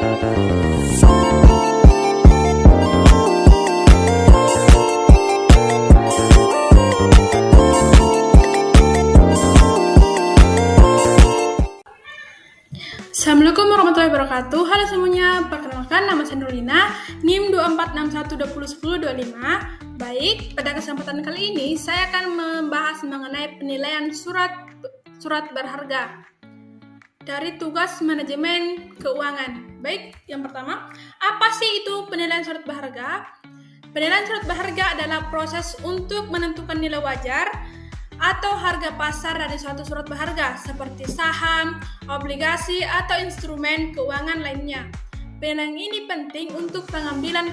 Assalamualaikum warahmatullahi wabarakatuh. Halo semuanya, perkenalkan nama saya Nurlina, NIM 2461201025. Baik, pada kesempatan kali ini saya akan membahas mengenai penilaian surat berharga dari tugas manajemen keuangan. Baik, yang pertama, apa sih itu penilaian surat berharga? Penilaian surat berharga adalah proses untuk menentukan nilai wajar atau harga pasar dari suatu surat berharga seperti saham, obligasi, atau instrumen keuangan lainnya. Penilaian ini penting untuk pengambilan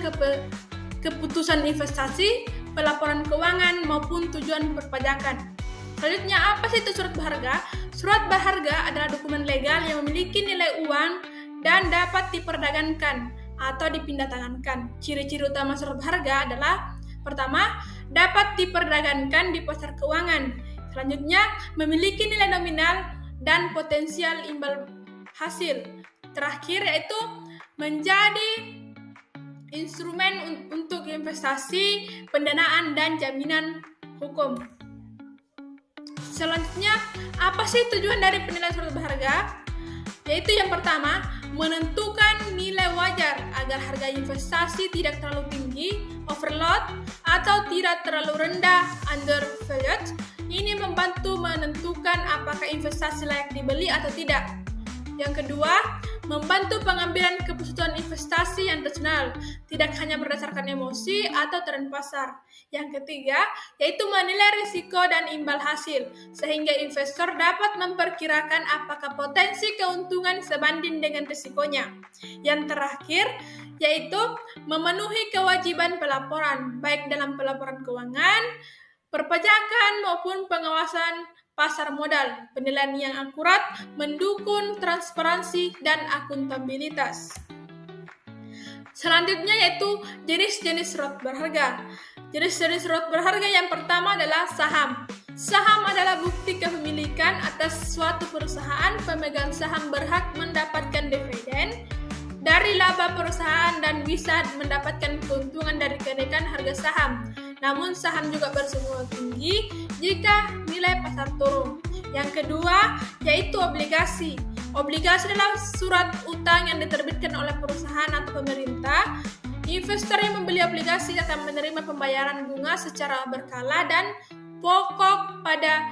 keputusan investasi, pelaporan keuangan, maupun tujuan perpajakan. Selanjutnya, apa sih itu surat berharga? Surat berharga adalah dokumen legal yang memiliki nilai uang dan dapat diperdagangkan atau dipindahtangankan. Ciri-ciri utama surat berharga adalah: pertama, dapat diperdagangkan di pasar keuangan. Selanjutnya, memiliki nilai nominal dan potensial imbal hasil. Terakhir yaitu menjadi instrumen untuk investasi, pendanaan, dan jaminan hukum. Selanjutnya, apa sih tujuan dari penilaian surat berharga? Yaitu yang pertama, menentukan nilai wajar agar harga investasi tidak terlalu tinggi, overload, atau tidak terlalu rendah, undervalued. Ini membantu menentukan apakah investasi layak dibeli atau tidak. Yang kedua, membantu pengambilan keputusan investasi yang rasional, tidak hanya berdasarkan emosi atau tren pasar. Yang ketiga, yaitu menilai risiko dan imbal hasil, sehingga investor dapat memperkirakan apakah potensi keuntungan sebanding dengan risikonya. Yang terakhir, yaitu memenuhi kewajiban pelaporan, baik dalam pelaporan keuangan, perpajakan, maupun pengawasan pasar modal. Penilaian yang akurat mendukung transparansi dan akuntabilitas. Selanjutnya yaitu jenis-jenis surat berharga. Jenis-jenis surat berharga yang pertama adalah saham. Saham adalah bukti kepemilikan atas suatu perusahaan. Pemegang saham berhak mendapatkan dividen dari laba perusahaan dan bisa mendapatkan keuntungan dari kenaikan harga saham. Namun saham juga bersumber tinggi jika nilai pasar turun. Yang kedua yaitu obligasi. Obligasi adalah surat utang yang diterbitkan oleh perusahaan atau pemerintah. Investor yang membeli obligasi akan menerima pembayaran bunga secara berkala dan pokok pada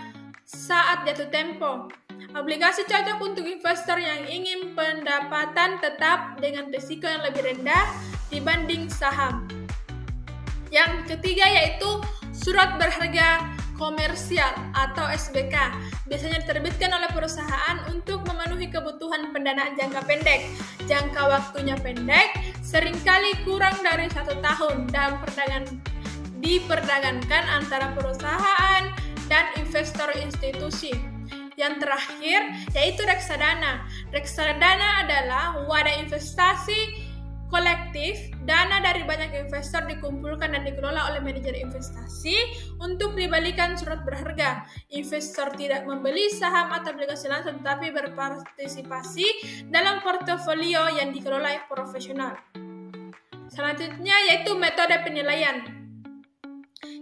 saat jatuh tempo. Obligasi cocok untuk investor yang ingin pendapatan tetap dengan risiko yang lebih rendah dibanding saham. Yang ketiga yaitu surat berharga komersial atau SBK. Biasanya diterbitkan oleh perusahaan untuk memenuhi kebutuhan pendanaan jangka pendek. Jangka waktunya pendek, seringkali kurang dari 1 tahun, dan diperdagangkan antara perusahaan dan investor institusi. Yang terakhir yaitu reksadana. Reksadana adalah wadah investasi kolektif. Dana dari banyak investor dikumpulkan dan dikelola oleh manajer investasi untuk dibalikan surat berharga. Investor tidak membeli saham atau obligasi langsung, tetapi berpartisipasi dalam portofolio yang dikelola profesional. Selanjutnya yaitu metode penilaian.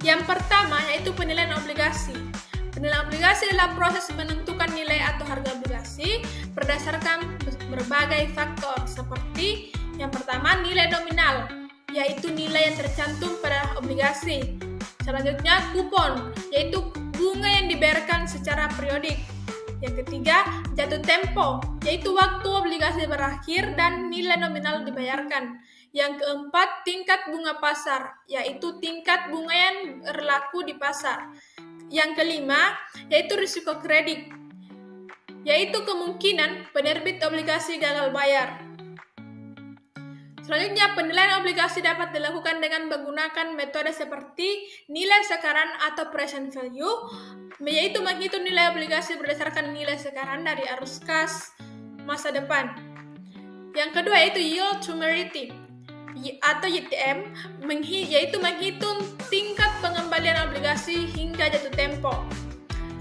Yang pertama yaitu penilaian obligasi. Penilaian obligasi adalah proses menentukan nilai atau harga obligasi berdasarkan berbagai faktor seperti: yang pertama, nilai nominal, yaitu nilai yang tercantum pada obligasi. Selanjutnya, kupon, yaitu bunga yang dibayarkan secara periodik. Yang ketiga, jatuh tempo, yaitu waktu obligasi berakhir dan nilai nominal dibayarkan. Yang keempat, tingkat bunga pasar, yaitu tingkat bunga yang berlaku di pasar. Yang kelima, yaitu risiko kredit, yaitu kemungkinan penerbit obligasi gagal bayar. Selanjutnya, penilaian obligasi dapat dilakukan dengan menggunakan metode seperti nilai sekarang atau present value, yaitu menghitung nilai obligasi berdasarkan nilai sekarang dari arus kas masa depan. Yang kedua yaitu yield to maturity atau YTM, yaitu menghitung tingkat pengembalian obligasi hingga jatuh tempo.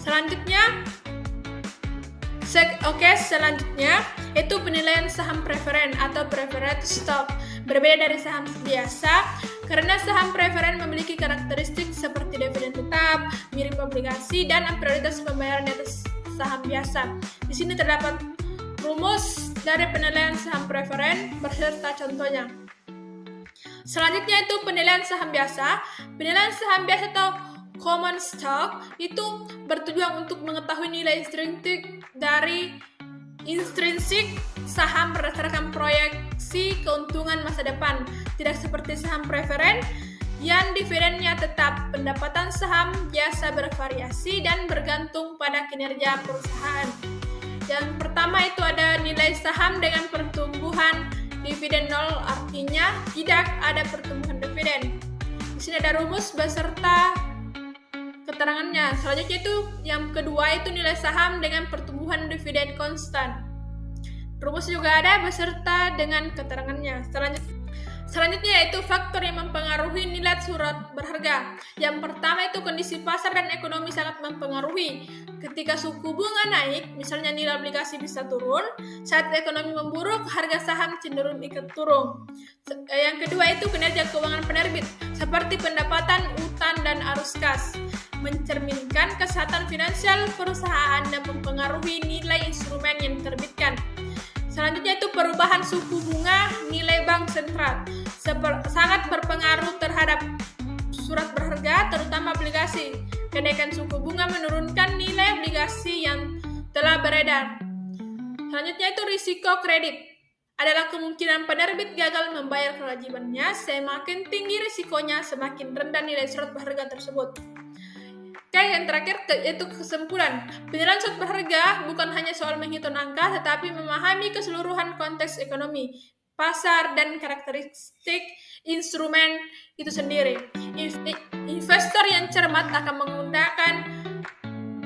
Selanjutnya yaitu penilaian saham preferen atau preferred stock. Berbeda dari saham biasa, karena saham preferen memiliki karakteristik seperti dividen tetap, mirip obligasi, dan prioritas pembayaran di atas saham biasa. Di sini terdapat rumus dari penilaian saham preferen beserta contohnya. Selanjutnya itu penilaian saham biasa. Penilaian saham biasa atau common stock itu bertujuan untuk mengetahui nilai intrinsik saham berdasarkan proyeksi keuntungan masa depan. Tidak seperti saham preferen yang dividennya tetap. Pendapatan saham biasa bervariasi dan bergantung pada kinerja perusahaan. Yang pertama itu ada nilai saham dengan pertumbuhan dividen 0, artinya tidak ada pertumbuhan dividen. Di sini ada rumus beserta keterangannya. Selanjutnya itu yang kedua itu nilai saham dengan pertumbuhan dividen konstan. Rumus juga ada beserta dengan keterangannya. Selanjutnya yaitu faktor yang mempengaruhi nilai surat berharga. Yang pertama itu kondisi pasar dan ekonomi sangat mempengaruhi. Ketika suku bunga naik, misalnya nilai obligasi bisa turun. Saat ekonomi memburuk, harga saham cenderung ikut turun. Yang kedua itu kinerja keuangan penerbit, seperti pendapatan, utang, dan arus kas. Mencerminkan kesehatan finansial perusahaan dan mempengaruhi nilai instrumen yang diterbitkan. Selanjutnya itu perubahan suku bunga nilai bank sentral sangat berpengaruh terhadap surat berharga, terutama obligasi. Kenaikan suku bunga menurunkan nilai obligasi yang telah beredar. Selanjutnya itu risiko kredit. Adalah kemungkinan penerbit gagal membayar kewajibannya. Semakin tinggi risikonya, semakin rendah nilai surat berharga tersebut. Oke, yang terakhir yaitu kesimpulan. Penilaian surat berharga bukan hanya soal menghitung angka, tetapi memahami keseluruhan konteks ekonomi, pasar, dan karakteristik instrumen itu sendiri. Investor yang cermat akan menggunakan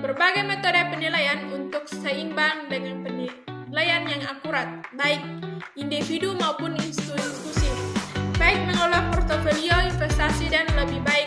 berbagai metode penilaian untuk seimbang dengan penilaian yang akurat, baik individu maupun institusi, baik mengelola portofolio investasi dan lebih baik